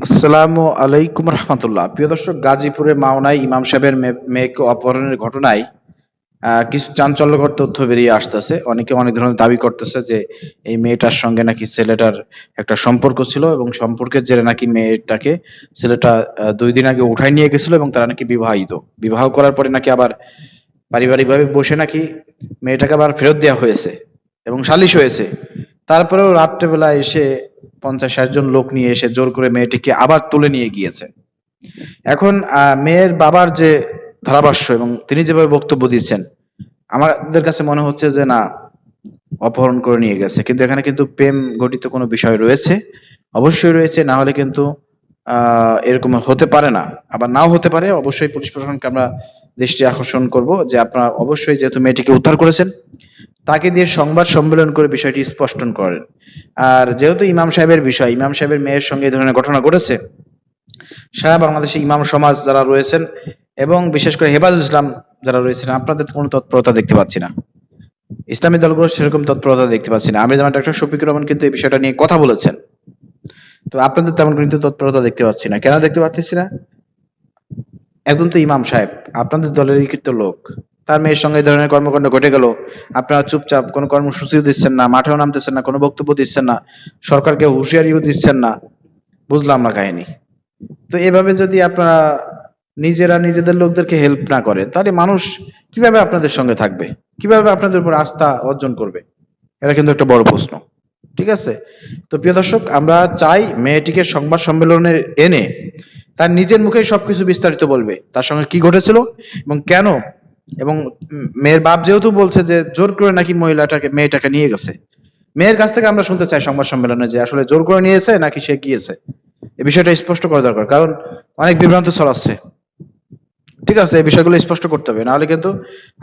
আসসালামু আলাইকুম রহমতুল্লাহ। প্রিয় দর্শক, গাজীপুরের মাওনায় ইমাম সাহেবের মেয়েকে অপহরণের ঘটনায় কিছু চাঞ্চল্যকর তথ্য বেরিয়ে আসতেছে। অনেকে অনেক ধরনের দাবি করতেছে যে এই মেয়েটার সঙ্গে নাকি ছেলেটার একটা সম্পর্ক ছিল এবং সম্পর্কের জেরে নাকি মেয়েটাকে ছেলেটা 2 দিন আগে উঠায় নিয়ে গেছিল এবং তারা নাকি বিবাহিত। বিবাহ করার পরে নাকি আবার পারিবারিকভাবে বসে নাকি মেয়েটাকে আবার ফেরত দেওয়া হয়েছে এবং সালিশ হয়েছে। তারপরেও রাত্রেবেলা এসে 50-60 জন লোক নিয়ে এসে জোর করে মেয়েটিকে আবার তুলে নিয়ে গিয়েছে। এখন মেয়ের বাবার যে ধারাভাষ্য এবং তিনি যেভাবে বক্তব্য দিচ্ছেন, আমাদের কাছে মনে হচ্ছে যে না, অপহরণ করে নিয়ে গেছে। কিন্তু এখানে কিন্তু প্রেম ঘটিত কোনো বিষয় রয়েছে, অবশ্যই রয়েছে। না হলে কিন্তু এরকম হতে পারে না, আবার নাও হতে পারে। অবশ্যই পুলিশ প্রশাসনকে আমরা দৃষ্টি আকর্ষণ করব যে আপনারা অবশ্যই, যেহেতু মেয়েটিকে উদ্ধার করেছেন, তাকে দিয়ে সংবাদ সম্মেলন করে বিষয়টি স্পষ্টন করেন। আর যেহেতু ইমাম সাহেবের বিষয়, ইমাম সাহেবের মেয়ের সঙ্গে এই ধরনের ঘটনা ঘটেছে, সারা বাংলাদেশে ইমাম সমাজ যারা রয়েছেন এবং বিশেষ করে হেফাজত ইসলাম যারা রয়েছেন, আপনাদের কোনো তৎপরতা দেখতে পাচ্ছি না। ইসলামী দলগুলো সেরকম তৎপরতা দেখতে পাচ্ছি না। আমির জামাত ডাক্তার শফিকুর রহমান কিন্তু এই বিষয়টা নিয়ে কথা বলেছেন, তো আপনাদের তেমন কিন্তু তৎপরতা দেখতে পাচ্ছি না। কেন দেখতে পাচ্ছি না? একজন তো ইমাম সাহেব, আপনাদের দলেরই কিন্তু লোক, তার মেয়ের সঙ্গে এই ধরনের কর্মকাণ্ড ঘটে গেল, আপনারা চুপচাপ কোনো কর্মসূচিও দিচ্ছেন না, মাঠেও নামতেছেন না, কোনো বক্তব্য দিচ্ছেন না, সরকারকে হুঁশিয়ারিও দিচ্ছেন না। বুঝলাম না কাহিনী। তো এভাবে যদি আপনারা নিজেরা নিজেদের লোকদেরকে হেল্প না করেন, তাহলে মানুষ কিভাবে আপনাদের সঙ্গে থাকবে, কিভাবে আপনাদের উপর আস্থা অর্জন করবে? এটা কিন্তু একটা বড় প্রশ্ন। ঠিক আছে? তো প্রিয় দর্শক, আমরা চাই মেয়েটিকে সংবাদ সম্মেলনে এনে তার নিজের মুখেই সবকিছু বিস্তারিত বলবে, তার সঙ্গে কি ঘটেছিল এবং কেন। এবং মেয়ের বাপ যেহেতু বলছে যে জোর করে নাকি মেয়েটাকে নিয়ে গেছে, মেয়ের কাছ থেকে আমরা শুনতে চাই সংবাদ সম্মেলনে যে আসলে জোর করে নিয়েছে নাকি সে গিয়েছে। এই বিষয়টা স্পষ্ট করা দরকার, কারণ অনেক বিভ্রান্ত ছড়াচ্ছে। ঠিক আছে, এই বিষয়গুলো স্পষ্ট করতে হবে, নাহলে কিন্তু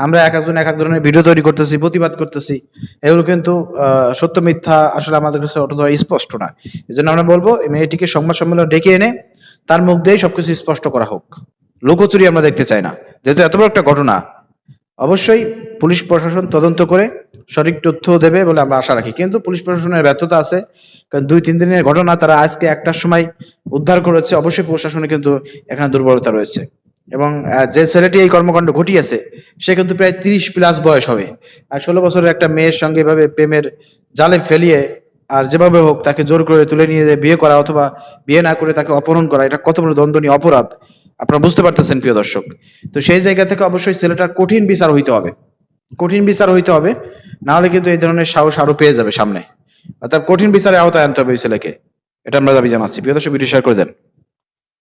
আমরা এক একজন এক এক ধরনের ভিডিও তৈরি করতেছি, প্রতিবাদ করতেছি। এগুলো কিন্তু সত্য মিথ্যা আসলে আমাদের কাছে অতটা স্পষ্ট না। এই জন্য আমরা বলবো, এই মেয়েটিকে সংবাদ সম্মেলন ডেকে এনে তার মুখ দিয়েই সবকিছু স্পষ্ট করা হোক। লুকোচুরি আমরা দেখতে চাই না, যেহেতু এত বড় একটা ঘটনা। অবশ্যই পুলিশ প্রশাসন তদন্ত করে সঠিক তথ্য দেবে বলে আমরা আশা রাখি, কিন্তু পুলিশ প্রশাসনের ব্যর্থতা আছে। কারণ 2-3 দিনের ঘটনা, তারা আজকে একটার সময় উদ্ধার করেছে। অবশ্যই প্রশাসনে কিন্তু এখানে দুর্বলতা রয়েছে। এবং যে ছেলেটি এই কর্মকাণ্ড ঘটিয়েছে, সে কিন্তু প্রায় 30+ বয়স হবে। আর 16 বছরের একটা মেয়ের সঙ্গে এভাবে প্রেমের জালে ফেলিয়ে আর যেভাবে হোক তাকে জোর করে তুলে নিয়ে বিয়ে করা, অথবা বিয়ে না করে তাকে অপহরণ করা, এটা কত বড় দণ্ডনীয় অপরাধ আপনারা বুঝতে পারতেছেন প্রিয় দর্শক। তো সেই জায়গা থেকে অবশ্যই ছেলেটার কঠিন বিচার হইতে হবে, কঠিন বিচার হইতে হবে। না হলে কিন্তু এই ধরনের সাহস আরো পেয়ে যাবে সামনে। অর্থাৎ কঠিন বিচারের আওতায় আনতে হবে ওই ছেলেকে। এটা আমরা দাবি জানাচ্ছি। প্রিয় দর্শক, ভিডিও শেয়ার করে দেন।